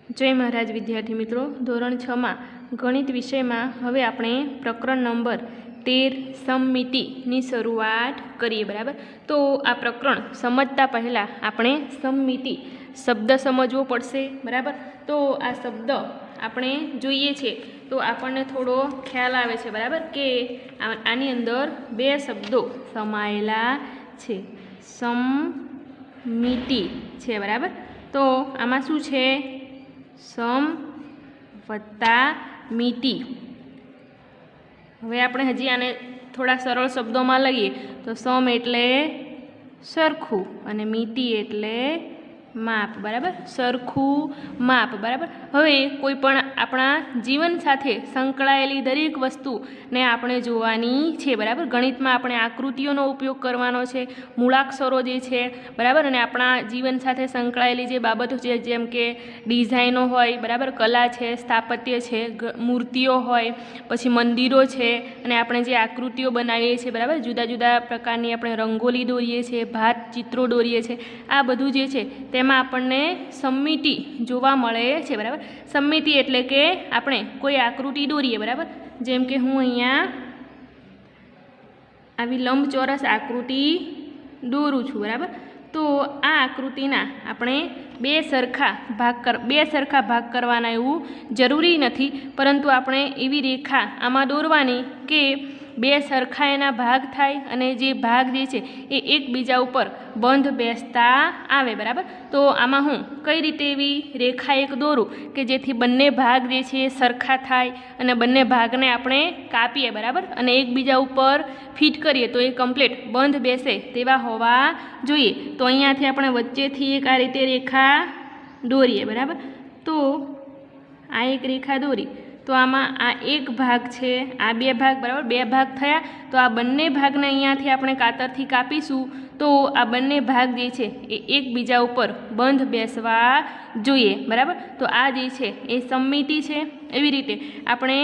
जय महाराज विद्यार्थी मित्रों, धोरण 6 में गणित विषय में हवे आपणे प्रकरण नंबर 13 सममिति शुरुआत करिए। बराबर, तो आ प्रकरण समझता पहला आपणे सममिति शब्द समझवो पड़शे। बराबर, तो आ शब्द आपणे जोईए छे तो आपने थोड़ो ख्याल आवे छे। बराबर, के आनी अंदर बे शब्दों समायेला छे, सममिति छे। बराबर, तो आमां शुं छे? सम वत्ता मिति। हवे आपणे हजी आने थोड़ा सरल शब्दों में लईए तो सम एटले सरखू अने मिति एटले माप। बराबर, सरखू माप। बराबर, हवे कोईपण आपणा जीवन साथे संकळायेली दरेक वस्तु ने आपणे जोवानी छे। बराबर, गणित में आपणे आकृतिओनो उपयोग करवानो छे, मूळाक्षरो जे छे। बराबर, अने आपणा जीवन साथे संकळायेली जे बाबतो छे जेम के डिजाइनो होय, बराबर, कला छे, स्थापत्य छे, मूर्तिओ होय, पछी मंदिरो छे, अने आपणे जे आकृतिओ बनावीए छे। बराबर, जुदा जुदा प्रकारनी आपणे रंगोली दोरीए छे, भात चित्रो दोरीए छे। आ बधुं जे छे तेमां आपणने सममिति जोवा मळे छे। बराबर, सममिति एटले के आपणे कोई आकृति दोरीए। बराबर, जेम के हूँ अहींया आवी लंबचोरस आकृति दोरूं छुं। बराबर, तो आ आकृतिना आपणे बे सरखा भाग करवाना एवुं जरूरी नथी, परंतु आपणे एवी रेखा आमां दोरवानी के बे सरखा एना भाग थाय अने जे भाग जे छे ए एकबीजा उपर बंध बेसता आवे। बराबर, तो आमां हूँ कई रीते एवी रेखा एक दोरूं के जेथी बंने भाग जे छे सरखा थाय अने बंने भागने आपणे कापीए। बराबर, अने एकबीजा उपर फिट करीए तो ए कम्प्लीट बंध बेसे तेवा होवा जोईए। तो अहींयाथी आपणे वच्चेथी एक आ रीते रेखा दोरीए। बराबर, तो आ एक रेखा दोरी तो आमां आ एक भाग छे, आ बे भाग। बराबर, बे भाग थया तो आ बंने भागने अहींयाथी आपणे कातरथी कापीशुं तो आ बंने भाग जे छे ए एकबीजा उपर बंध बेसवा जोईए। बराबर, तो आ जे छे ए सममिति छे। एवी रीते आपणे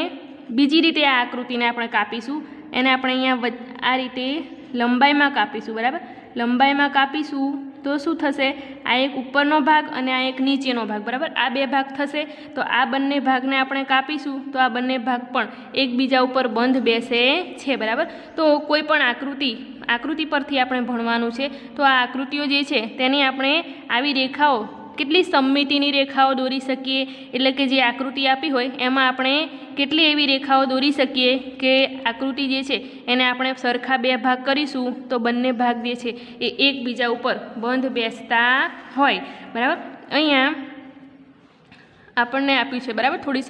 बीजी रीते आ आकृतिने आपणे कापीशुं, एने आपणे अहींया आ रीते लंबाईमां कापीशुं। बराबर, लंबाईमां कापीशुं तो शुं थशे? आ एक उपरनो भाग अने आ एक नीचेनो भाग। बराबर, आ बे भाग थशे तो आ बंने भागने आपणे कापीशुं तो आ बंने भाग पण एकबीजा उपर बंध बेसे छे। बराबर, तो कोईपण आकृति परथी आपणे भणवानुं छे तो आ आकृतिओ जे छे तेनी आपणे आवी रेखाओ કેટલી સમમિતિની રેખાઓ દોરી શકીએ, એટલે કે જે આકૃતિ આપી હોય એમાં આપણે કેટલી એવી રેખાઓ દોરી શકીએ કે આકૃતિ જે છે એને આપણે સરખા બે ભાગ કરીશું તો બંને ભાગ જે છે એ એકબીજા ઉપર બંધ બેસતા હોય। બરાબર, અહીંયા આપણને આપ્યું છે। બરાબર, થોડી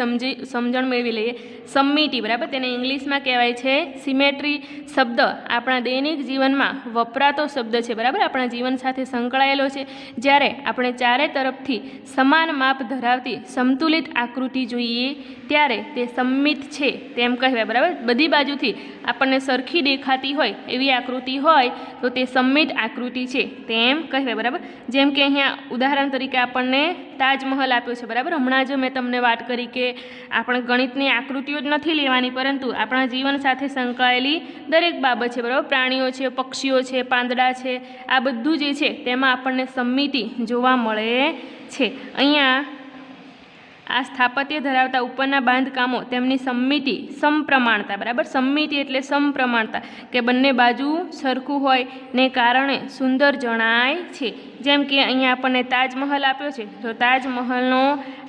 સમજણ મેળવી લઈએ। સમમિતિ, બરાબર, તેને ઇંગ્લિશમાં કહેવાય છે સિમેટ્રી। શબ્દ આપણા દૈનિક જીવનમાં વપરાતો શબ્દ છે। બરાબર, આપણા જીવન સાથે સંકળાયેલો છે। જ્યારે આપણે ચારે તરફથી સમાન માપ ધરાવતી સંતુલિત આકૃતિ જોઈએ ત્યારે તે સમમિત છે તેમ કહેવાય। બરાબર, બધી બાજુથી આપણને સરખી દેખાતી હોય એવી આકૃતિ હોય તો તે સમમિત આકૃતિ છે તેમ કહેવાય। બરાબર, જેમ કે અહીંયા ઉદાહરણ તરીકે આપણને તાજમહલ આપ્યો છે। બરાબર, હમણાં જ મેં તમને વાત કરી કે આપણે ગણિતની આકૃતિઓ જ નથી લેવાની પરંતુ આપણા જીવન સાથે સંકળાયેલી દરેક બાબત છે। બરાબર, પ્રાણીઓ છે, પક્ષીઓ છે, પાંદડા છે, આ બધું જે છે તેમાં આપણને સમમિતિ જોવા મળે છે। અહીંયા આ સ્થાપત્ય ધરાવતા ઉપરના બાંધકામો તેમની સમમિતિ સમપ્રમાણતા। બરાબર, સમમિતિ એટલે સમપ્રમાણતા કે બંને બાજુ સરખું હોય ને કારણે સુંદર જણાય છે। જેમ કે અહીંયા આપણને તાજમહલ આપ્યો છે તો તાજમહલનો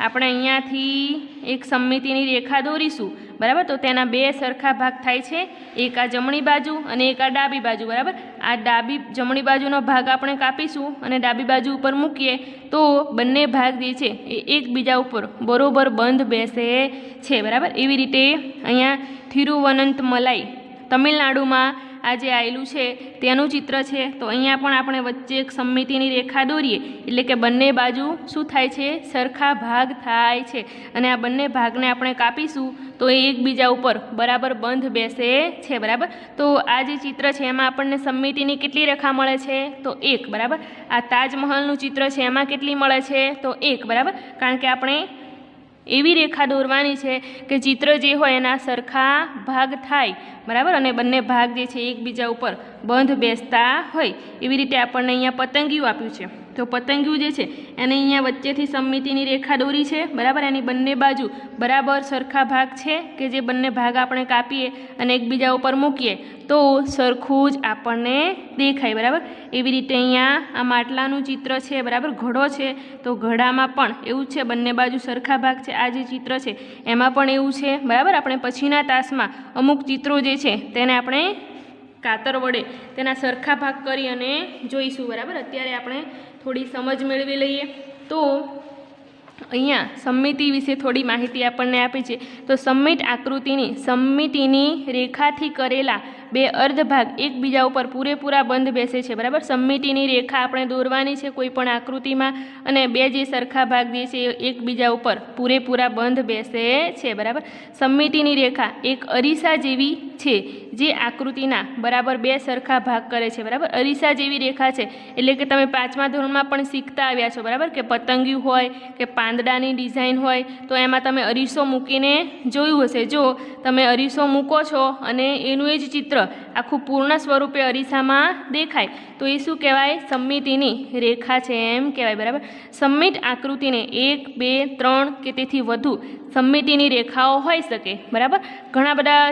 આપણે અહીંયાથી એક સમમિતિની રેખા દોરીશું। બરાબર, તો તેના બે સરખા ભાગ થાય છે, એક આ જમણી બાજુ અને એક આ ડાબી બાજુ। બરાબર, આ જમણી બાજુનો ભાગ આપણે કાપીશું અને ડાબી બાજુ ઉપર મૂકીએ તો બંને ભાગ જે છે એ એકબીજા ઉપર બરોબર બંધ બેસે છે। બરાબર, એવી રીતે અહીંયા થિરુવનંતમલાઈ તમિલનાડુમાં આ જે આવેલું છે તેનું ચિત્ર છે તો અહીંયા પણ આપણે વચ્ચે એક સમમિતિની રેખા દોરીએ એટલે કે બંને બાજુ શું થાય છે? સરખા ભાગ થાય છે અને આ બંને ભાગને આપણે કાપીશું તો એ એકબીજા ઉપર બરાબર બંધ બેસે છે। બરાબર, તો આ જે ચિત્ર છે એમાં આપણને સમમિતિની કેટલી રેખા મળે છે? તો એક। બરાબર, આ તાજમહલનું ચિત્ર છે એમાં કેટલી મળે છે? તો એક। બરાબર, કારણ કે આપણે એવી રેખા દોરવાની છે કે ચિત્ર જે હોય એના સરખા ભાગ થાય। બરાબર, અને બંને ભાગ જે છે એકબીજા ઉપર બંધ બેસતા હોય। એવી રીતે આપણને અહીંયા પતંગિયું આપ્યું છે। તો પતંગિયું જે છે એને અહીંયા વચ્ચેથી સમમિતિની રેખા દોરી છે, બરાબર. એની બંને બાજુ બરાબર સરખા ભાગ છે કે જે બંને ભાગ આપણે કાપીએ અને એકબીજા ઉપર મૂકીએ તો સરખું જ આપણને દેખાય, બરાબર. એવી રીતે અહીંયા આ માટલાનું ચિત્ર છે, બરાબર. ઘડો છે તો ઘડામાં પણ એવું જ છે, બંને બાજુ સરખા ભાગ છે. આ જે ચિત્ર છે એમાં પણ એવું છે, બરાબર. આપણે પછીના તાસમાં અમુક ચિત્રો જે છે તેને આપણે કાતર વડે તેના સરખા ભાગ કરી અને જોઈશું, બરાબર. અત્યારે આપણે થોડી સમજ મેળવી લઈએ. તો અહીંયા સમમિતિ વિશે થોડી માહિતી આપણને આપી છે. તો સમમિતિની રેખાથી કરેલા બે અર્ધ ભાગ એકબીજા ઉપર પૂરેપૂરા બંધ બેસે છે, બરાબર. સમમિતિની રેખા આપણે દોરવાની છે કોઈ પણ આકૃતિમાં અને બે જે સરખા ભાગ જે છે એકબીજા ઉપર પૂરેપૂરા બંધ બેસે છે, બરાબર. સમમિતિની રેખા એક અરીસા જેવી છે જે આકૃતિના બરાબર બે સરખા ભાગ કરે છે, બરાબર. અરીસા જેવી રેખા છે એટલે કે તમે 5મા ધોરણમાં પણ શીખતા આવ્યા છો, બરાબર, કે પતંગિયું હોય કે પાંદડાની ડિઝાઇન હોય તો એમાં તમે અરીસો મૂકીને જોયું હશે. જો તમે અરીસો મૂકો છો અને એનું એ જ ચિત્ર આખું પૂર્ણ સ્વરૂપે અરીસામાં દેખાય તો એ શું કહેવાય? સમમિતિની રેખા છે એમ કહેવાય, બરાબર. સમમિત આકૃતિને 1, 2, 3 કે તેથી વધુ સમમિતિની રેખાઓ હોઈ શકે, બરાબર. ઘણા બધા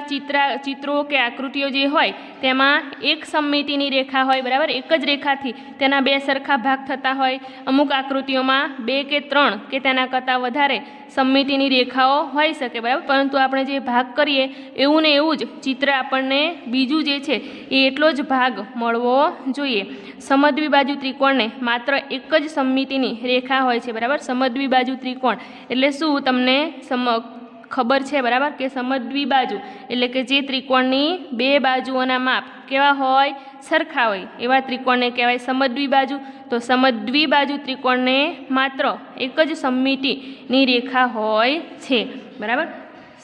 ચિત્રો કે આકૃતિઓ જે હોય તેમાં એક સમમિતિની રેખા હોય, બરાબર. એક જ રેખાથી તેના બે સરખા ભાગ થતા હોય. અમુક આકૃતિઓમાં 2 કે 3 કે તેના કરતાં વધારે સમમિતિની રેખાઓ હોઈ શકે, બરાબર. પરંતુ આપણે જે ભાગ કરીએ એવું ને એવું જ ચિત્ર આપણને બીજું જે છે એ એટલો જ ભાગ મળવો જોઈએ. સમદ્વિબાજુ ત્રિકોણને માત્ર એક જ સમમિતિની રેખા હોય છે, બરાબર. સમદ્વિબાજુ ત્રિકોણ એટલે શું તમને ખબર છે, બરાબર, કે સમદ્વિબાજુ એટલે કે જે ત્રિકોણની બે બાજુઓના માપ કેવા હોય? સરખા હોય એવા ત્રિકોણને કહેવાય સમદ્વિબાજુ. તો સમદ્વિબાજુ ત્રિકોણને માત્ર એક જ સમમિતિની રેખા હોય છે, બરાબર.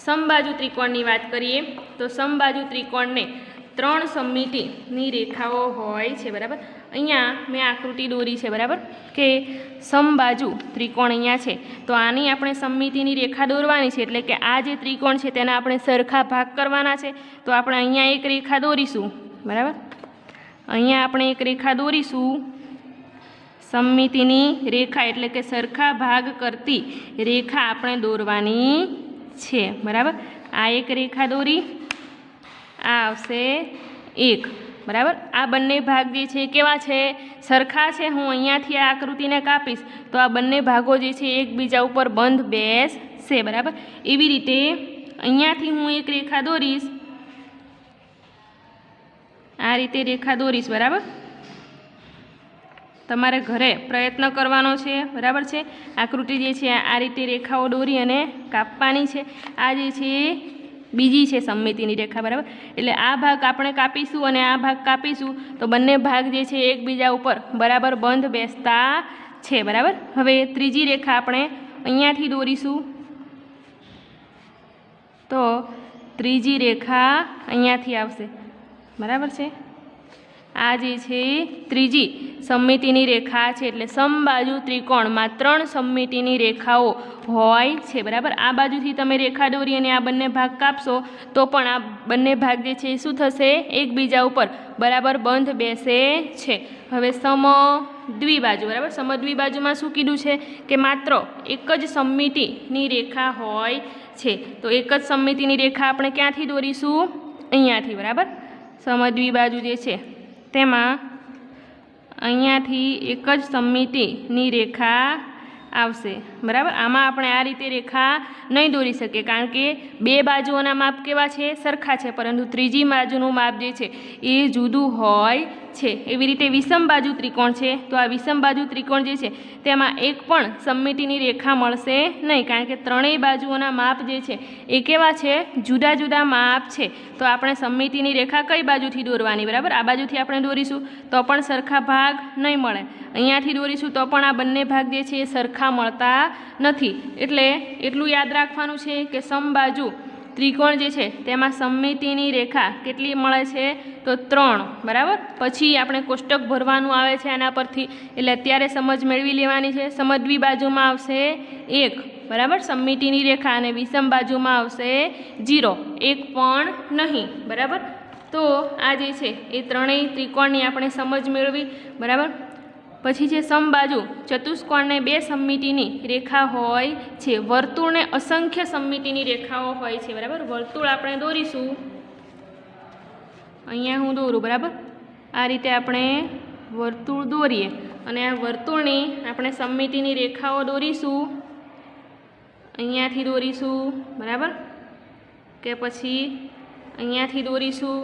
સમબાજુ ત્રિકોણની વાત કરીએ તો સમબાજુ ત્રિકોણને 3 સમમિતિની રેખાઓ હોય છે, બરાબર. અહીંયા મેં આકૃતિ દોરી છે, બરાબર, કે સમબાજુ ત્રિકોણ અહીંયા છે તો આની આપણે સમમિતિની રેખા દોરવાની છે એટલે કે આ જે ત્રિકોણ છે તેના આપણે સરખા ભાગ કરવાના છે. તો આપણે અહીંયા એક રેખા દોરીશું, બરાબર. અહીંયા આપણે એક રેખા દોરીશું, સમમિતિની રેખા એટલે કે સરખા ભાગ કરતી રેખા આપણે દોરવાની છે, બરાબર. આ એક રેખા દોરી, આ આવશે 1, બરાબર. આ બંને ભાગ જે છે કેવા છે? સરખા છે. હું અહીંયાથી આ આકૃતિને કાપીશ તો આ બંને ભાગો જે છે એકબીજા ઉપર બંધ બેસશે, બરાબર. એવી રીતે અહીંયાથી હું એક રેખા દોરીશ, આ રીતે રેખા દોરીશ, બરાબર. તમારે ઘરે પ્રયત્ન કરવાનો છે, બરાબર છે. આકૃતિ જે છે આ રીતે રેખાઓ દોરી અને કાપવાની છે. આ જે છે બીજી છે સમમિતિની રેખા, બરાબર. એટલે આ ભાગ આપણે કાપીશું અને આ ભાગ કાપીશું તો બંને ભાગ જે છે એકબીજા ઉપર બરાબર બંધ બેસતા છે, બરાબર. હવે ત્રીજી રેખા આપણે અહીંયાથી દોરીશું તો ત્રીજી રેખા અહીંયાથી આવશે, બરાબર છે. આ જે છે ત્રીજી સમમિતિની રેખા છે એટલે સમબાજુ ત્રિકોણમાં 3 સમમિતિની રેખાઓ હોય છે, બરાબર. આ બાજુથી તમે રેખા દોરી અને આ બંને ભાગ કાપશો તો પણ આ બંને ભાગ જે છે શું થશે? એકબીજા ઉપર બરાબર બંધ બેસે છે. હવે સમદ્વિબાજુ, બરાબર. સમદ્વિબાજુમાં શું કીધું છે કે માત્ર એક જ સમમિતિની રેખા હોય છે. તો એક જ સમમિતિની રેખા આપણે ક્યાંથી દોરીશું? અહીંયાથી, બરાબર. સમદ્વિબાજુ જે છે તેમાં અહીંયાથી એક જ સમમિતિની રેખા આવશે, બરાબર. આમાં આપણે આ રીતે રેખા નહીં દોરી શકીએ કારણ કે બે બાજુઓના માપ કેવા છે? સરખા છે, પરંતુ ત્રીજી બાજુનું માપ જે છે એ જુદું હોય છે. એવી રીતે વિષમ બાજુ ત્રિકોણ છે તો આ વિષમ બાજુ ત્રિકોણ જે છે તેમાં એક પણ સમમિતિની રેખા મળશે નહીં કારણ કે ત્રણેય બાજુઓના માપ જે છે એ કેવા છે? જુદા જુદા માપ છે. તો આપણે સમમિતિની રેખા કઈ બાજુથી દોરવાની? બરાબર, આ બાજુથી આપણે દોરીશું તો પણ સરખા ભાગ નહીં મળે. અહીંયાથી દોરીશું તો પણ આ બંને ભાગ જે છે એ સરખા મળતા નથી. એટલે એટલું યાદ રાખવાનું છે કે સમબાજુ ત્રિકોણ જે છે તેમાં સમમિતિની રેખા કેટલી મળે છે? તો 3, બરાબર. પછી આપણે કોષ્ટક ભરવાનું આવે છે એના પરથી, એટલે અત્યારે સમજ મેળવી લેવાની છે. સમદ્વિબાજુમાં આવશે 1, બરાબર, સમમિતિની રેખા, અને વિષમ બાજુમાં આવશે 0, એક પણ નહીં, બરાબર. તો આ જે છે એ ત્રણેય ત્રિકોણની આપણે સમજ મેળવી, બરાબર. પછી છે સમબાજુ ચતુષ્કોણને 2 સમમિતિની રેખા હોય છે, વર્તુળને અસંખ્ય સમમિતિની રેખાઓ હોય છે, બરાબર। વર્તુળ આપણે દોરીશું, અહીંયા હું દોરું, બરાબર। આ રીતે આપણે વર્તુળ દોરીએ અને આ વર્તુળની આપણે સમમિતિની રેખાઓ દોરીશું, અહીંયાથી દોરીશું, બરાબર, કે પછી અહીંયાથી દોરીશું,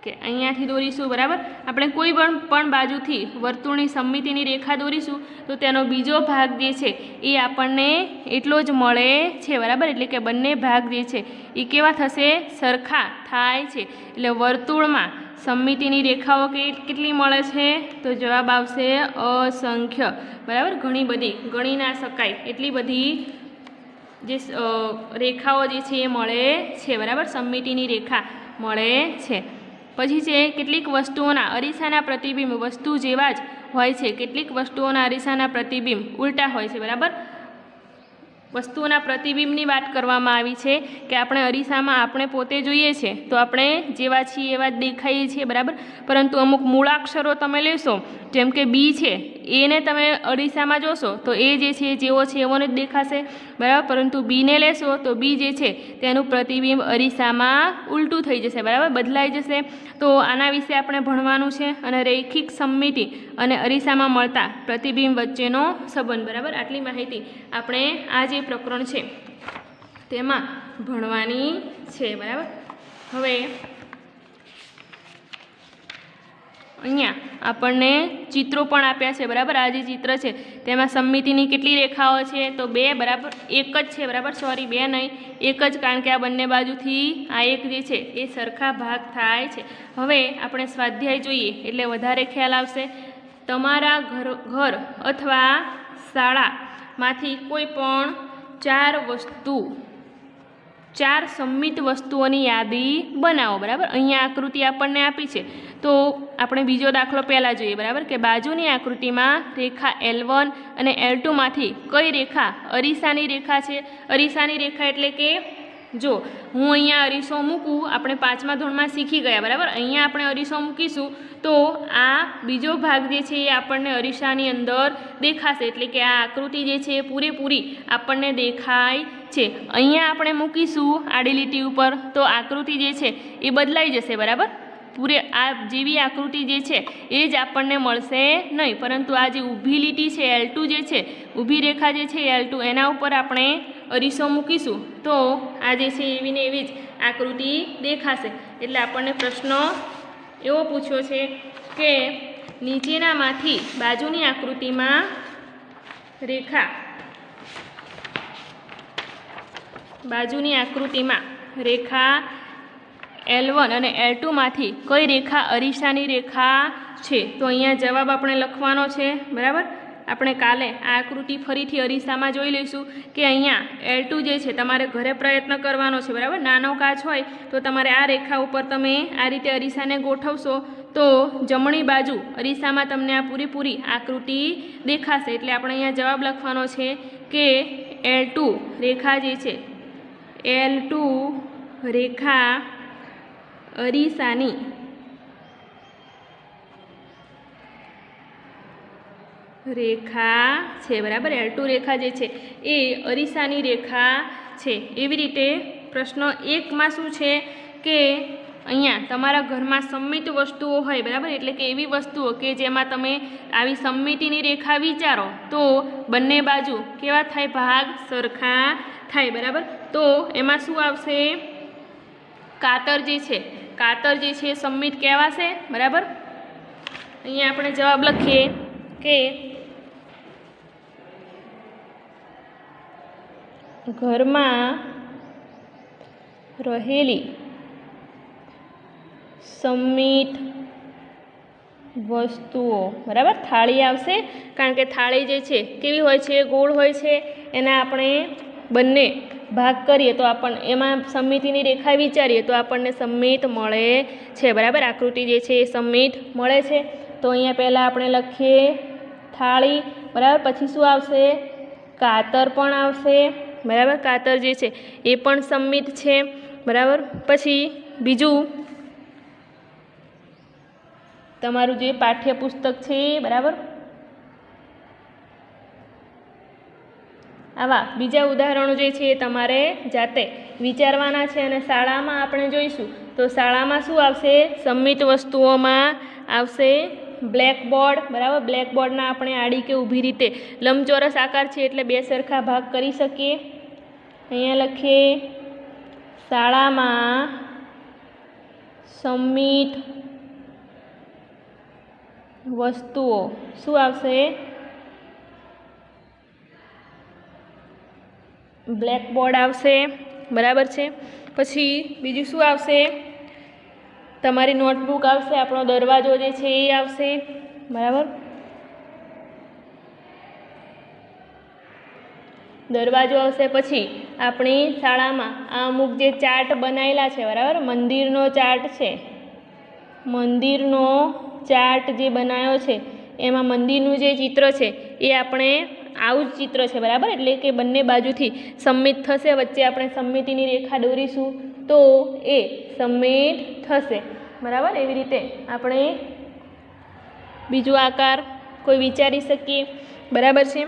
કે અહીંયાથી દોરીશું, બરાબર। આપણે કોઈ પણ બાજુથી વર્તુળની સમમિતિની રેખા દોરીશું તો તેનો બીજો ભાગ જે છે એ આપણને એટલો જ મળે છે, બરાબર। એટલે કે બંને ભાગ જે છે એ કેવા થશે? સરખા થાય છે। એટલે વર્તુળમાં સમમિતિની રેખાઓ કેટલી મળે છે? તો જવાબ આવશે અસંખ્ય, બરાબર। ઘણી બધી, ગણી ના શકાય એટલી બધી જે રેખાઓ જે છે એ મળે છે, બરાબર। સમમિતિની રેખા મળે છે। પછી છે કેટલીક વસ્તુઓના અરીસાના પ્રતિબિંબ વસ્તુ જેવા જ હોય છે, કેટલીક વસ્તુઓના અરીસાના પ્રતિબિંબ ઉલટા હોય છે, બરાબર। વસ્તુઓના પ્રતિબિંબની વાત કરવામાં આવી છે કે આપણે અરીસામાં આપણે પોતે જોઈએ છે તો આપણે જેવા છીએ એવા જ દેખાઈએ છીએ, બરાબર। પરંતુ અમુક મૂળાક્ષરો તમે લેશો, જેમ કે બી છે, એને તમે અરીસામાં જોશો તો એ જે છે જેવો છે એવો જ દેખાશે, બરાબર। પરંતુ બીને લેશો તો બી જે છે તેનું પ્રતિબિંબ અરીસામાં ઉલટું થઈ જશે, બરાબર, બદલાઈ જશે। તો આના વિશે આપણે ભણવાનું છે અને રૈખિક સમમિતિ અને અરીસામાં મળતા પ્રતિબિંબ વચ્ચેનો સંબંધ, બરાબર। આટલી માહિતી આપણે આ જે પ્રકરણ છે તેમાં ભણવાની છે, બરાબર। હવે અહીંયા આપણને ચિત્રો પણ આપ્યા છે, બરાબર। આ જે ચિત્ર છે તેમાં સમમિતિની કેટલી રેખાઓ છે? તો 2, બરાબર, એક જ છે, બરાબર, સોરી 2 નહીં, એક જ, કારણ કે આ બંને બાજુથી આ એક જે છે એ સરખા ભાગ થાય છે। હવે આપણે સ્વાધ્યાય જોઈએ એટલે વધારે ખ્યાલ આવશે। તમારા ઘર અથવા શાળામાંથી કોઈ પણ 4 સમમિત વસ્તુઓની યાદી બનાવો, બરાબર। અહીંયા આકૃતિ આપણને આપી છે તો આપણે બીજો દાખલો પહેલાં જોઈએ, બરાબર, કે બાજુની આકૃતિમાં રેખા L1 અને L2 માંથી કઈ રેખા અરીસાની રેખા છે? અરીસાની રેખા એટલે કે જો હું અહીંયા અરીસો મૂકું, આપણે 5મા ધોરણમાં શીખી ગયા, બરાબર। અહીંયા આપણે અરીસો મૂકીશું તો આ બીજો ભાગ જે છે એ આપણને અરીસાની અંદર દેખાશે, એટલે કે આ આકૃતિ જે છે એ પૂરેપૂરી આપણને દેખાય છે। અહીંયા આપણે મૂકીશું આડી લીટી ઉપર તો આકૃતિ જે છે એ બદલાઈ જશે, બરાબર। આ જેવી આકૃતિ જે છે એ જ આપણને મળશે નહીં, પરંતુ આ જે ઊભી લીટી છે L2 જે છે, ઊભી રેખા જે છે L2, એના ઉપર આપણે અરીસો મૂકીશું તો આ જે છે એવી ને એવી જ આકૃતિ દેખાશે। એટલે આપણને પ્રશ્ન એવો પૂછ્યો છે કે નીચેનામાંથી બાજુની આકૃતિમાં રેખા L1 અને L2 માંથી કઈ રેખા અરીસાની રેખા છે? તો અહીંયા જવાબ આપણે લખવાનો છે, બરાબર। આપણે કાલે આ આકૃતિ ફરીથી અરીસામાં જોઈ લઈશું કે અહીંયા L2 જે છે તમારે ઘરે પ્રયત્ન કરવાનો છે, બરાબર। નાનો કાચ હોય તો તમારે આ રેખા ઉપર તમે આ રીતે અરીસાને ગોઠવશો તો જમણી બાજુ અરીસામાં તમને આ પૂરેપૂરી આકૃતિ દેખાશે। એટલે આપણે અહીંયા જવાબ લખવાનો છે કે L2 રેખા જે છે, L2 રેખા અરીસાની રેખા છે, બરાબર। L2 રેખા જે છે એ અરીસાની રેખા છે। એવી રીતે પ્રશ્ન 1માં શું છે કે અહીંયા તમારા ઘરમાં સમમિત વસ્તુઓ હોય, બરાબર, એટલે કે એવી વસ્તુઓ કે જેમાં તમે આવી સમમિતિની રેખા વિચારો તો બંને બાજુ કેવા થાય? ભાગ સરખા થાય, બરાબર। તો એમાં શું આવશે? કાતર જે છે સમમિત કહેવાશે, બરાબર। અહીંયા આપણે જવાબ લખીએ કે ઘરમાં રહેલી સમમિત વસ્તુઓ, બરાબર, થાળી આવશે, કારણ કે થાળી જે છે કેવી હોય છે? ગોળ હોય છે। એના આપણે બંને ભાગ કરીએ તો આપણને એમાં સમમિતિની રેખા વિચારીએ તો આપણને સમમિત મળે છે, બરાબર। આકૃતિ જે છે એ સમમિત મળે છે। તો અહીંયા પહેલાં આપણે લખીએ થાળી, બરાબર, પછી શું આવશે? કાતર પણ આવશે, બરાબર। કાતર જે છે એ પણ સમમિત છે, બરાબર। પછી બીજું તમારું જે પાઠ્યપુસ્તક છે, બરાબર. આવા બીજા ઉદાહરણો જે છે એ તમારે જાતે વિચારવાના છે અને શાળામાં આપણે જોઈશું તો શાળામાં શું આવશે? સંમિત વસ્તુઓમાં આવશે બ્લેકબોર્ડ, બરાબર. બ્લેકબોર્ડના આપણે આડી કે ઊભી રીતે લંબચોરસ આકાર છે એટલે બે સરખા ભાગ કરી શકીએ. અહીંયા લખીએ શાળામાં સંમિત વસ્તુઓ શું આવશે? બ્લેકબોર્ડ આવશે, બરાબર છે. પછી બીજું શું આવશે? તમારી નોટબુક આવશે, આપણો દરવાજો જે છે એ આવશે, બરાબર. દરવાજો આવશે. પછી આપણી શાળામાં આ અમુક જે ચાર્ટ બનાવેલા છે, બરાબર. મંદિરનો ચાર્ટ છે, મંદિરનો ચાર્ટ જે બનાવ્યો છે એમાં મંદિરનું જે ચિત્ર છે એ આપણે આવું જ ચિત્ર છે, બરાબર. એટલે કે બંને બાજુથી સંમિત થશે, વચ્ચે આપણે સંમિતિની રેખા દોરીશું તો એ સંમિત થશે, બરાબર. એવી રીતે આપણે બીજો આકાર કોઈ વિચારી શકીએ, બરાબર છે.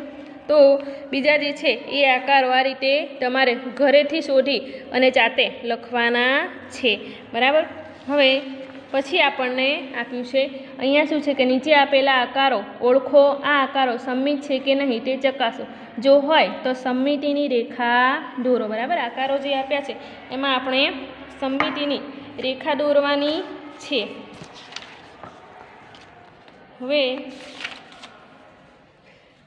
તો બીજા જે છે એ આકારો આ રીતે તમારે ઘરેથી શોધી અને જાતે લખવાના છે, બરાબર. હવે પછી આપણને આપ્યું છે અહીંયા શું છે કે નીચે આપેલા આકારો ઓળખો, આ આકારો સંમિત છે કે નહીં તે ચકાસો, જો હોય તો સંમિતિની રેખા દોરો, બરાબર. આકારો જે આપ્યા છે એમાં આપણે સંમિતિની રેખા દોરવાની છે. હવે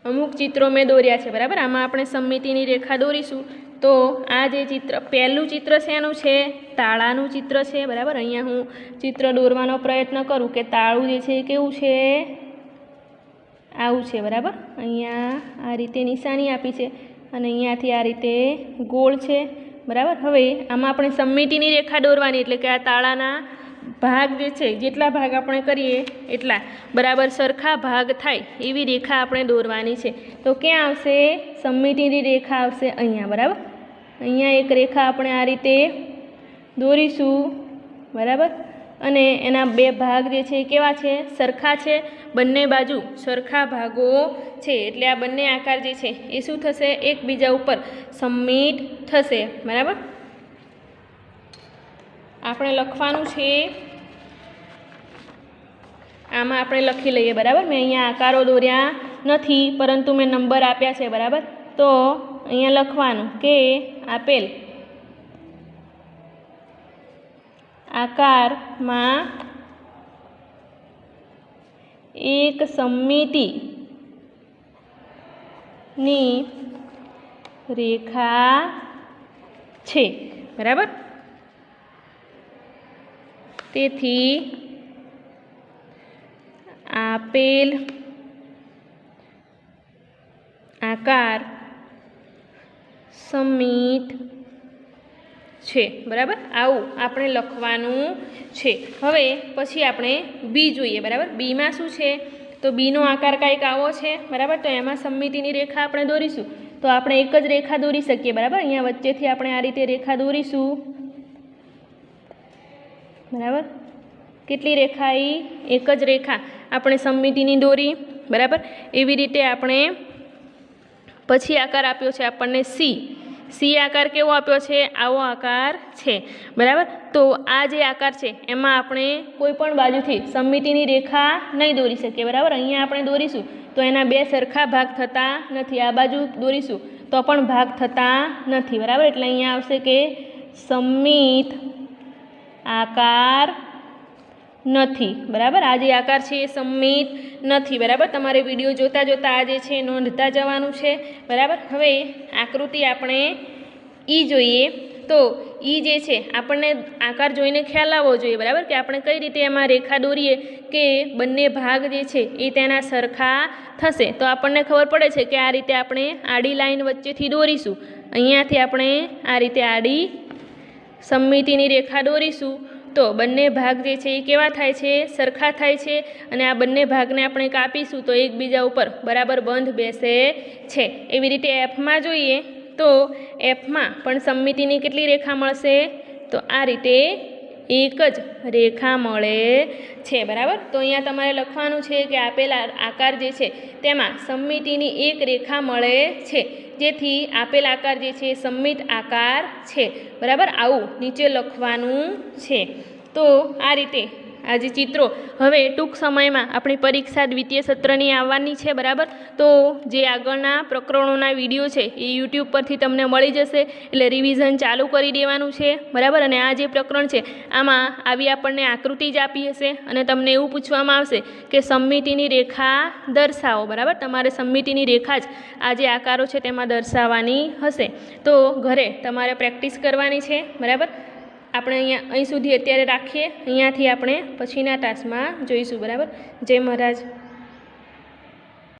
અમુક ચિત્રો મેં દોર્યા છે, બરાબર. આમાં આપણે સંમિતિની રેખા દોરીશું તો આ જે ચિત્ર પહેલું ચિત્ર છે એનું છે તાળાનું ચિત્ર છે, બરાબર. અહીંયા હું ચિત્ર દોરવાનો પ્રયત્ન કરું કે તાળું જે છે એ કેવું છે? આવું છે, બરાબર. અહીંયા આ રીતે નિશાની આપી છે અને અહીંયાથી આ રીતે ગોળ છે, બરાબર. હવે આમાં આપણે સંમિતિની રેખા દોરવાની એટલે કે આ તાળાના ભાગ જે છે જેટલા ભાગ આપણે કરીએ એટલા બરાબર સરખા ભાગ થાય એવી રેખા આપણે દોરવાની છે. તો ક્યાં આવશે? સંમિતિની રેખા આવશે અહીંયા, બરાબર. અહીંયા એક રેખા આપણે આ રીતે દોરીશું, બરાબર. અને એના બે ભાગ જે છે એ કેવા છે? સરખા છે, બંને બાજુ સરખા ભાગો છે એટલે આ બંને આકાર જે છે એ શું થશે? એકબીજા ઉપર સંમિત થશે, બરાબર. આપણે લખવાનું છે, આમાં આપણે લખી લઈએ, બરાબર. મેં અહીંયા આકારો દોર્યા નથી પરંતુ મેં નંબર આપ્યા છે, બરાબર. તો અહીંયા લખવાનું કે આપેલ આકારમાં એક સંમિતિની રેખા છે, બરાબર. તેથી આપેલ આકાર સંમિત છે, બરાબર. આવું આપણે લખવાનું છે. હવે પછી આપણે બી જોઈએ, બરાબર. બીમાં શું છે? તો બીનો આકાર કાંઈક આવો છે, બરાબર. તો એમાં સંમિતિની રેખા આપણે દોરીશું તો આપણે એક જ રેખા દોરી શકીએ, બરાબર. અહીંયા વચ્ચેથી આપણે આ રીતે રેખા દોરીશું, બરાબર. કેટલી રેખા? એક જ રેખા આપણે સંમિતિની દોરી, બરાબર. એવી રીતે આપણે પછી આકાર આપ્યો છે આપણને સી. સી આકાર કેવો આપ્યો છે? આવો આકાર છે, બરાબર. તો આ જે આકાર છે એમાં આપણે કોઈ પણ બાજુથી સંમિતિની રેખા નહીં દોરી શકીએ, બરાબર. અહીંયા આપણે દોરીશું તો એના બે સરખા ભાગ થતા નથી, આ બાજુ દોરીશું તો પણ ભાગ થતા નથી, બરાબર. એટલે અહીંયા આવશે કે સંમિત આકાર નથી, બરાબર. આ જે આકાર છે એ સંમિત નથી, બરાબર. તમારે વિડીયો જોતાં જોતાં આ જે છે નોંધતા જવાનું છે, બરાબર. હવે આકૃતિ આપણે ઈ જોઈએ તો ઈ જે છે આપણને આકાર જોઈને ખ્યાલ આવવો જોઈએ, બરાબર, કે આપણે કઈ રીતે એમાં રેખા દોરીએ કે બંને ભાગ જે છે એ તેના સરખા થશે. તો આપણને ખબર પડે છે કે આ રીતે આપણે આડી લાઈન વચ્ચેથી દોરીશું, અહીંયાથી આપણે આ રીતે આડી સમમિતિની રેખા દોરીશું તો બંને ભાગ જે છે એ કેવા થાય છે? સરખા થાય છે. અને આ બંને ભાગને આપણે કાપીશું તો એકબીજા ઉપર બરાબર બંધ બેસે છે. એવી રીતે એફમાં જોઈએ તો એફમાં પણ સમમિતિની કેટલી રેખા મળશે? તો આ રીતે એક જ રેખા મળે છે, બરાબર. તો અહીંયા તમારે લખવાનું છે કે આપેલ આકાર જે છે તેમાં સમમિતિની એક રેખા મળે છે, જેથી આપેલ આકાર જે છે એ સમમિત આકાર છે, બરાબર. આવું નીચે લખવાનું છે. તો આ રીતે આ જે ચિત્રો હવે ટૂંક સમયમાં આપણી પરીક્ષા દ્વિતીય સત્રની આવવાની છે, બરાબર. તો જે આગળના પ્રકરણોના વિડીયો છે એ યુટ્યુબ પરથી તમને મળી જશે, એટલે રિવિઝન ચાલુ કરી દેવાનું છે, બરાબર. અને આ જે પ્રકરણ છે આમાં આવી આપણને આકૃતિ જ આપી હશે અને તમને એવું પૂછવામાં આવશે કે સમમિતિની રેખા દર્શાવો, બરાબર. તમારે સમમિતિની રેખા જ આ જે આકારો છે તેમાં દર્શાવવાની હશે. તો ઘરે તમારે પ્રેક્ટિસ કરવાની છે, બરાબર. આપણે અહીં સુધી અત્યારે રાખીએ, અહીંયાથી આપણે પછીના તાસમાં જોઈશું, બરાબર. જય મહારાજ.